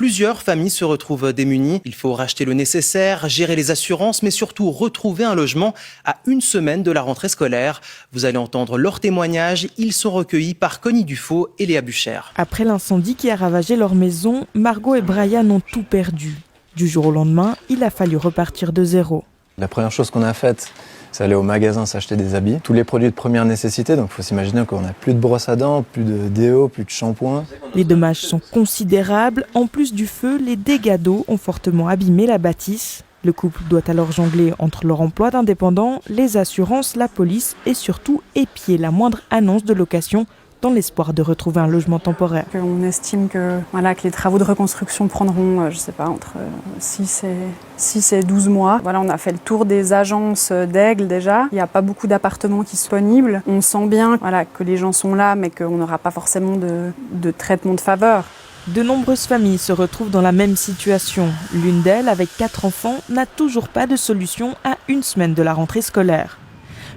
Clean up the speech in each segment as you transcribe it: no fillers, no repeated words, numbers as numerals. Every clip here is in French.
Plusieurs familles se retrouvent démunies. Il faut racheter le nécessaire, gérer les assurances, mais surtout retrouver un logement à une semaine de la rentrée scolaire. Vous allez entendre leurs témoignages. Ils sont recueillis par Connie Dufaux et Léa Bucher. Après l'incendie qui a ravagé leur maison, Margot et Brian ont tout perdu. Du jour au lendemain, il a fallu repartir de zéro. La première chose qu'on a faite, c'est aller au magasin s'acheter des habits. Tous les produits de première nécessité, donc il faut s'imaginer qu'on n'a plus de brosse à dents, plus de déo, plus de shampoing. Les dommages sont considérables. En plus du feu, les dégâts d'eau ont fortement abîmé la bâtisse. Le couple doit alors jongler entre leur emploi d'indépendant, les assurances, la police et surtout épier la moindre annonce de location dans l'espoir de retrouver un logement temporaire. On estime que les travaux de reconstruction prendront, entre 6 et 12 mois. On a fait le tour des agences d'Aigle déjà. Il n'y a pas beaucoup d'appartements qui sont disponibles. On sent bien que les gens sont là, mais qu'on n'aura pas forcément de traitement de faveur. De nombreuses familles se retrouvent dans la même situation. L'une d'elles, avec 4 enfants, n'a toujours pas de solution à une semaine de la rentrée scolaire.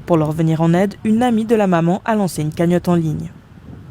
Pour leur venir en aide, une amie de la maman a lancé une cagnotte en ligne.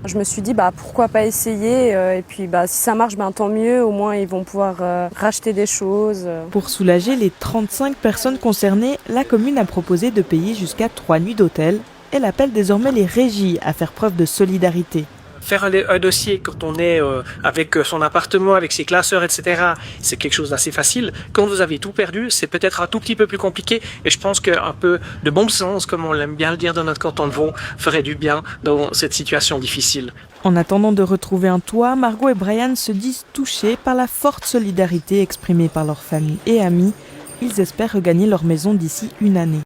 Je me suis dit pourquoi pas essayer et puis si ça marche tant mieux, au moins ils vont pouvoir racheter des choses. Pour soulager les 35 personnes concernées, la commune a proposé de payer jusqu'à 3 nuits d'hôtel. Elle appelle désormais les régies à faire preuve de solidarité. Faire un dossier quand on est avec son appartement, avec ses classeurs, etc., c'est quelque chose d'assez facile. Quand vous avez tout perdu, c'est peut-être un tout petit peu plus compliqué. Et je pense qu'un peu de bon sens, comme on l'aime bien le dire dans notre canton de Vaud, ferait du bien dans cette situation difficile. En attendant de retrouver un toit, Margot et Brian se disent touchés par la forte solidarité exprimée par leur famille et amis. Ils espèrent regagner leur maison d'ici une année.